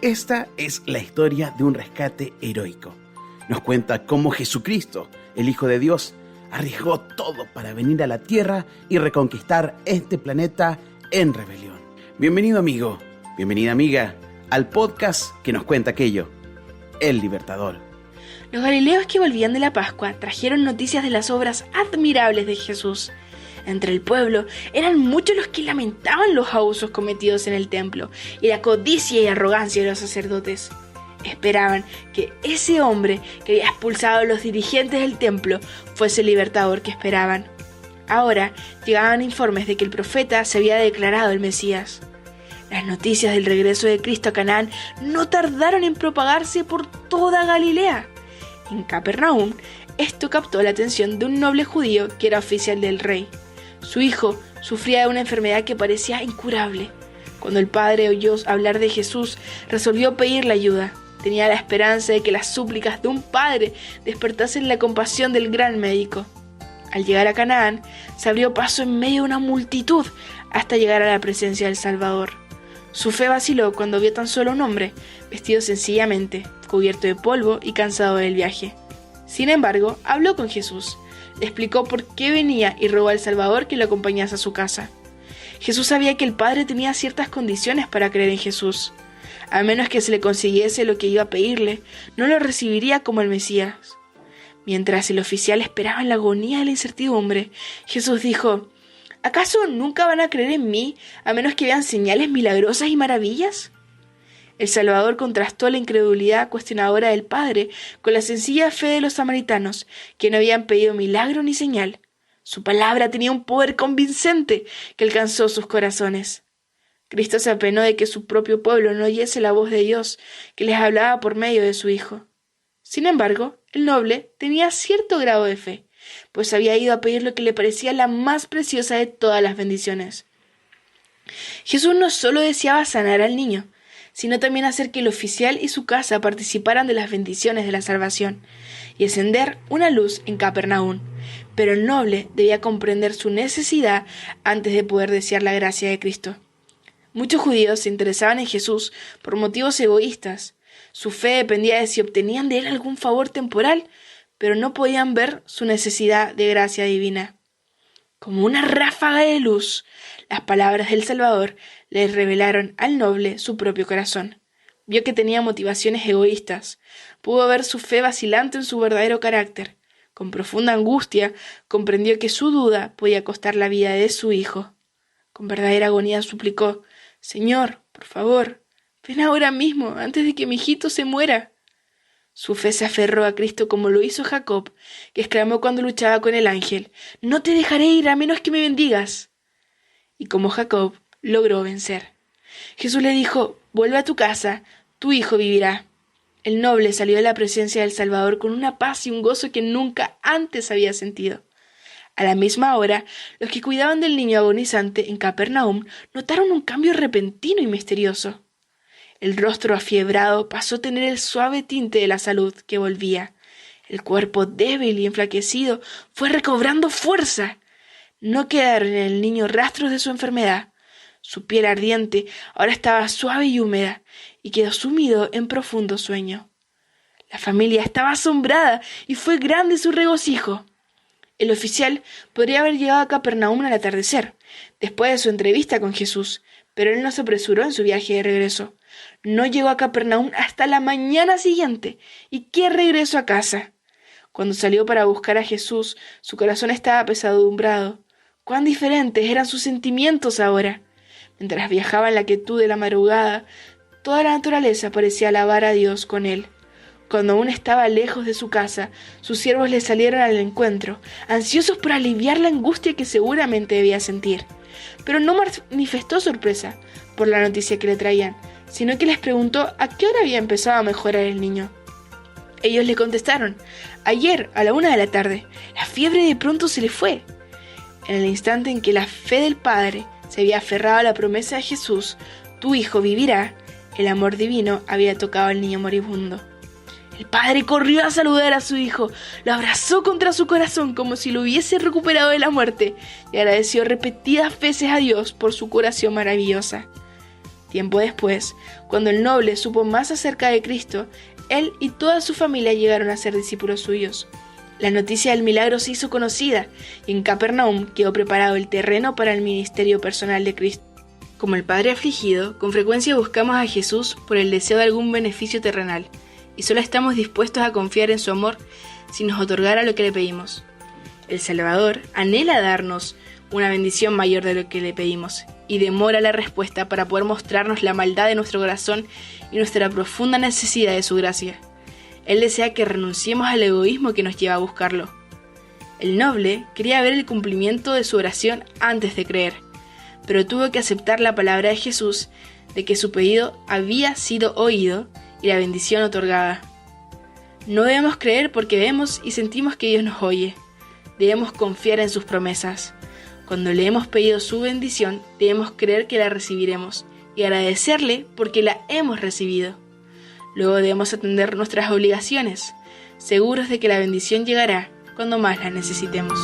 Esta es la historia de un rescate heroico. Nos cuenta cómo Jesucristo, el Hijo de Dios, arriesgó todo para venir a la tierra y reconquistar este planeta en rebelión. Bienvenido amigo, bienvenida amiga, al podcast que nos cuenta aquello, El Libertador. Los galileos que volvían de la Pascua trajeron noticias de las obras admirables de Jesús. Entre el pueblo eran muchos los que lamentaban los abusos cometidos en el templo y la codicia y arrogancia de los sacerdotes. Esperaban que ese hombre que había expulsado a los dirigentes del templo fuese el libertador que esperaban. Ahora llegaban informes de que el profeta se había declarado el Mesías. Las noticias del regreso de Cristo a Canaán no tardaron en propagarse por toda Galilea. En Capernaum, esto captó la atención de un noble judío que era oficial del rey. Su hijo sufría de una enfermedad que parecía incurable. Cuando el padre oyó hablar de Jesús, resolvió pedirle ayuda. Tenía la esperanza de que las súplicas de un padre despertasen la compasión del gran médico. Al llegar a Canaán, se abrió paso en medio de una multitud hasta llegar a la presencia del Salvador. Su fe vaciló cuando vio tan solo un hombre, vestido sencillamente, cubierto de polvo y cansado del viaje. Sin embargo, habló con Jesús, le explicó por qué venía y rogó al Salvador que lo acompañase a su casa. Jesús sabía que el Padre tenía ciertas condiciones para creer en Jesús. A menos que se le consiguiese lo que iba a pedirle, no lo recibiría como el Mesías. Mientras el oficial esperaba en la agonía de la incertidumbre, Jesús dijo: ¿acaso nunca van a creer en mí a menos que vean señales milagrosas y maravillas? El Salvador contrastó la incredulidad cuestionadora del Padre con la sencilla fe de los samaritanos, que no habían pedido milagro ni señal. Su palabra tenía un poder convincente que alcanzó sus corazones. Cristo se apenó de que su propio pueblo no oyese la voz de Dios, que les hablaba por medio de su Hijo. Sin embargo, el noble tenía cierto grado de fe, pues había ido a pedir lo que le parecía la más preciosa de todas las bendiciones. Jesús no solo deseaba sanar al niño, sino también hacer que el oficial y su casa participaran de las bendiciones de la salvación y encender una luz en Capernaum. Pero el noble debía comprender su necesidad antes de poder desear la gracia de Cristo. Muchos judíos se interesaban en Jesús por motivos egoístas. Su fe dependía de si obtenían de él algún favor temporal, pero no podían ver su necesidad de gracia divina. Como una ráfaga de luz, las palabras del Salvador le revelaron al noble su propio corazón. Vio que tenía motivaciones egoístas. Pudo ver su fe vacilante en su verdadero carácter. Con profunda angustia, comprendió que su duda podía costar la vida de su hijo. Con verdadera agonía suplicó: «Señor, por favor, ven ahora mismo, antes de que mi hijito se muera». Su fe se aferró a Cristo como lo hizo Jacob, que exclamó cuando luchaba con el ángel: «No te dejaré ir a menos que me bendigas». Y como Jacob, logró vencer. Jesús le dijo: «Vuelve a tu casa, tu hijo vivirá». El noble salió de la presencia del Salvador con una paz y un gozo que nunca antes había sentido. A la misma hora, los que cuidaban del niño agonizante en Capernaum notaron un cambio repentino y misterioso. El rostro afiebrado pasó a tener el suave tinte de la salud que volvía. El cuerpo débil y enflaquecido fue recobrando fuerza. No quedaron en el niño rastros de su enfermedad. Su piel ardiente ahora estaba suave y húmeda y quedó sumido en profundo sueño. La familia estaba asombrada y fue grande su regocijo. El oficial podría haber llegado a Capernaum al atardecer, después de su entrevista con Jesús, pero él no se apresuró en su viaje de regreso. No llegó a Capernaum hasta la mañana siguiente. ¿Y qué regreso a casa? Cuando salió para buscar a Jesús, su corazón estaba apesadumbrado. Cuán diferentes eran sus sentimientos ahora. Mientras viajaba en la quietud de la madrugada, toda la naturaleza parecía alabar a Dios con él. Cuando aún estaba lejos de su casa, sus siervos le salieron al encuentro, ansiosos por aliviar la angustia que seguramente debía sentir. Pero no manifestó sorpresa por la noticia que le traían, sino que les preguntó a qué hora había empezado a mejorar el niño. Ellos le contestaron: «Ayer, a la 1 de la tarde, la fiebre de pronto se le fue». En el instante en que la fe del Padre se había aferrado a la promesa de Jesús: «Tu hijo vivirá», el amor divino había tocado al niño moribundo. El padre corrió a saludar a su hijo, lo abrazó contra su corazón como si lo hubiese recuperado de la muerte y agradeció repetidas veces a Dios por su curación maravillosa. Tiempo después, cuando el noble supo más acerca de Cristo, él y toda su familia llegaron a ser discípulos suyos. La noticia del milagro se hizo conocida y en Capernaum quedó preparado el terreno para el ministerio personal de Cristo. Como el padre afligido, con frecuencia buscamos a Jesús por el deseo de algún beneficio terrenal y solo estamos dispuestos a confiar en su amor si nos otorgara lo que le pedimos. El Salvador anhela darnos una bendición mayor de lo que le pedimos y demora la respuesta para poder mostrarnos la maldad de nuestro corazón y nuestra profunda necesidad de su gracia. Él desea que renunciemos al egoísmo que nos lleva a buscarlo. El noble quería ver el cumplimiento de su oración antes de creer, pero tuvo que aceptar la palabra de Jesús de que su pedido había sido oído y la bendición otorgada. No debemos creer porque vemos y sentimos que Dios nos oye. Debemos confiar en sus promesas. Cuando le hemos pedido su bendición, debemos creer que la recibiremos y agradecerle porque la hemos recibido. Luego debemos atender nuestras obligaciones, seguros de que la bendición llegará cuando más la necesitemos.